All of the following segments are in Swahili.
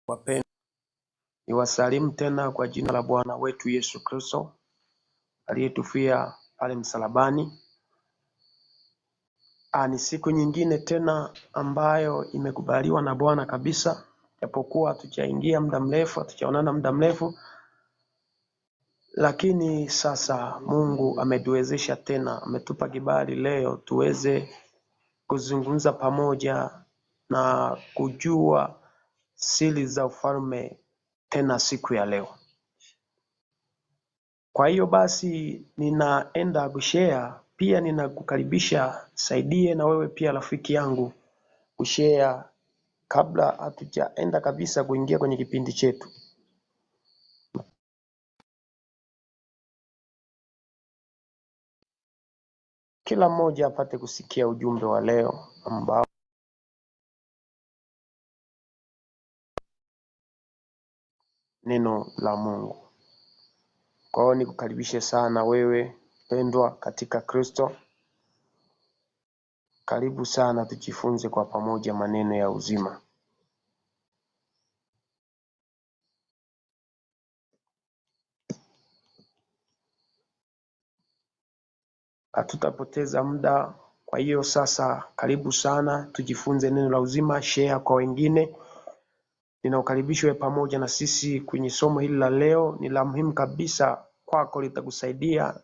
Wapendwa, niwasalimu tena kwa jina la Bwana wetu Yesu Kristo aliyetufia pale msalabani. Ni siku nyingine tena ambayo imekubaliwa na Bwana kabisa, japokuwa hatujaingia muda mrefu, hatujaonana muda mrefu, lakini sasa Mungu ametuwezesha tena, ametupa kibali leo tuweze kuzungumza pamoja na kujua siri za ufalme tena siku ya leo. Kwa hiyo basi ninaenda kushare, pia ninakukaribisha saidie na wewe pia rafiki yangu kushare kabla hatujaenda kabisa kuingia kwenye kipindi chetu. Kila mmoja apate kusikia ujumbe wa leo ambao neno la Mungu. Kwa hiyo nikukaribishe sana wewe pendwa katika Kristo. Karibu sana tujifunze kwa pamoja maneno ya uzima. Hatutapoteza muda. Kwa hiyo sasa karibu sana tujifunze neno la uzima, share kwa wengine. Ninaukaribishwe pamoja na sisi kwenye somo hili la leo, ni la muhimu kabisa kwako, litakusaidia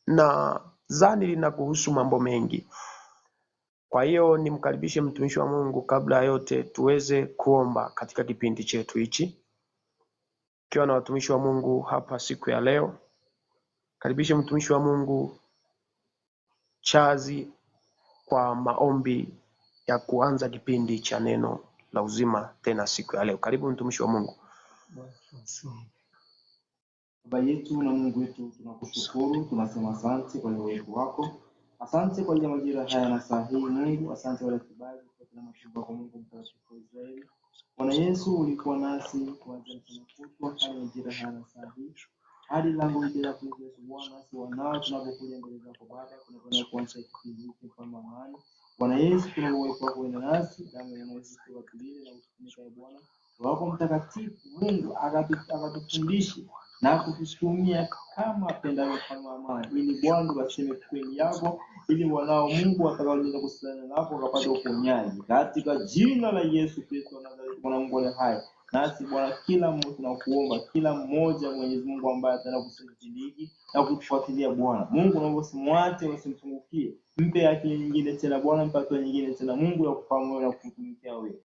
na zani linakuhusu mambo mengi. Kwa hiyo nimkaribishe mtumishi wa Mungu. Kabla yote tuweze kuomba katika kipindi chetu hichi. Kiwa na watumishi wa Mungu hapa siku ya leo. Karibishe mtumishi wa Mungu Chazi kwa maombi ya kuanza kipindi cha neno la uzima tena siku ya leo. Karibu mtumishi wa Mungu. Baba yetu na Mungu wetu, tunakushukuru, tunasema asante kwa uwepo wako. Asante kwa majira haya na saa hii Mungu. Asante kwa kibali kwa mashamba kwa Mungu mtakatifu wa Israeli. Bwana Yesu, ulikuwa nasi kuanzia mwanzo hadi majira haya na saa hii. Hadi lango bila kuweza Bwana, si wanao tunapokuja mbele zako Baba, tunakwenda kuanza kipindi hiki kwa amani. Bwana Yesu, tunakuomba kwa wema nasi, damu ya Yesu tuwatulie na utukufu wa Bwana. Roho Mtakatifu Mungu akatufundishe na kututumia kama apendavyo kwa amani, ili Bwana waseme kweli yako, ili wanao Mungu watakaoenda kusalana nako wakapata uponyaji katika jina la Yesu Kristo wa Nazareti, Bwana Mungu aliye hai. Nasi Bwana, kila mmoja tunakuomba, kila mmoja Mwenyezi Mungu ambaye ataenda kusikiliza na kutufuatilia Bwana Mungu, naomba usimwache, usimfungukie, mpe akili nyingine tena Bwana, mpe akili nyingine tena Mungu ya kufahamu na kutumikia wewe.